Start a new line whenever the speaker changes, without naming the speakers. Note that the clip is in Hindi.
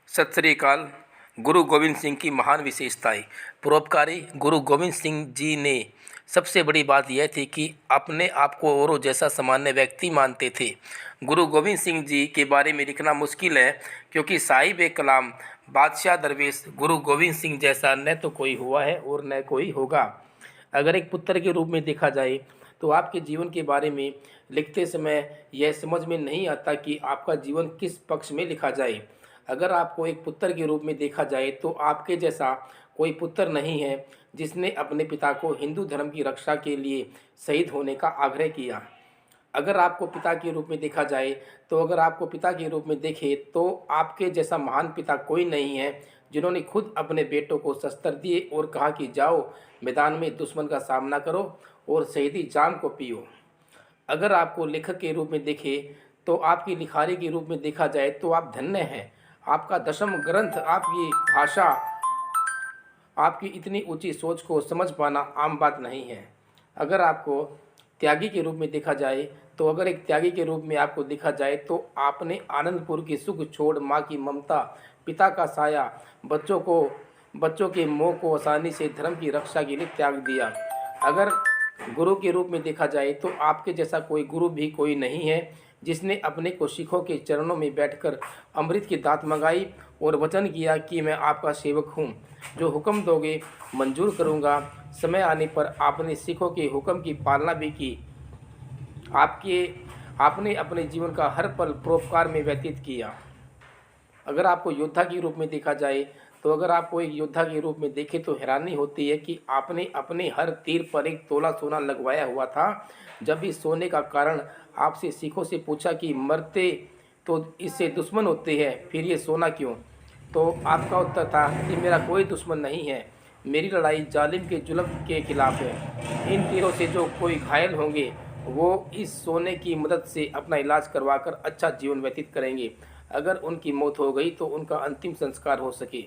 सत श्री अकाल। गुरु गोविंद सिंह की महान विशेषताएं। परोपकारी गुरु गोविंद सिंह जी ने सबसे बड़ी बात यह थी कि अपने आप को औरों जैसा सामान्य व्यक्ति मानते थे। गुरु गोविंद सिंह जी के बारे में लिखना मुश्किल है, क्योंकि साहिब कलाम बादशाह दरवेश गुरु गोविंद सिंह जैसा न तो कोई हुआ है और न कोई होगा। अगर एक पुत्र के रूप में देखा जाए तो आपके जीवन के बारे में लिखते समय यह समझ में नहीं आता कि आपका जीवन किस पक्ष में लिखा जाए। अगर आपको एक पुत्र के रूप में देखा जाए तो आपके जैसा कोई पुत्र नहीं है जिसने अपने पिता को हिंदू धर्म की रक्षा के लिए शहीद होने का आग्रह किया। अगर आपको पिता के रूप में देखा जाए तो अगर आपको पिता के रूप में देखे तो आपके जैसा महान पिता कोई नहीं है जिन्होंने खुद अपने बेटों को शस्त्र दिए और कहा कि जाओ मैदान में दुश्मन का सामना करो और शहीदी जाम को पियो। अगर आपको लेखक के रूप में देखे तो आपकी लिखारी के रूप में देखा जाए तो आप धन्य हैं। आपका दशम ग्रंथ, आपकी भाषा, आपकी इतनी ऊंची सोच को समझ पाना आम बात नहीं है। अगर आपको त्यागी के रूप में देखा जाए तो अगर एक त्यागी के रूप में आपको देखा जाए तो आपने आनंदपुर की सुख छोड़, माँ की ममता, पिता का साया, बच्चों के मोह को आसानी से धर्म की रक्षा के लिए त्याग दिया। अगर गुरु के रूप में देखा जाए तो आपके जैसा कोई गुरु भी कोई नहीं है जिसने अपने को सिखों के चरणों में बैठकर अमृत की दात मंगाई और वचन किया कि मैं आपका सेवक हूँ, जो हुक्म दोगे मंजूर करूँगा। समय आने पर आपने सिखों के हुक्म की पालना भी की। आपने अपने जीवन का हर पल परोपकार में व्यतीत किया। अगर आपको योद्धा के रूप में देखा जाए तो अगर आपको एक योद्धा के रूप में देखे तो हैरानी होती है कि आपने अपने हर तीर पर एक तोला सोना लगवाया हुआ था। जब इस सोने का कारण आपसे सिखों से पूछा कि मरते तो इससे दुश्मन होते हैं, फिर ये सोना क्यों? तो आपका उत्तर था कि मेरा कोई दुश्मन नहीं है, मेरी लड़ाई जालिम के जुल्म के खिलाफ है। इन तीरों से जो कोई घायल होंगे वो इस सोने की मदद से अपना इलाज करवाकर अच्छा जीवन व्यतीत करेंगे। अगर उनकी मौत हो गई तो उनका अंतिम संस्कार हो सके।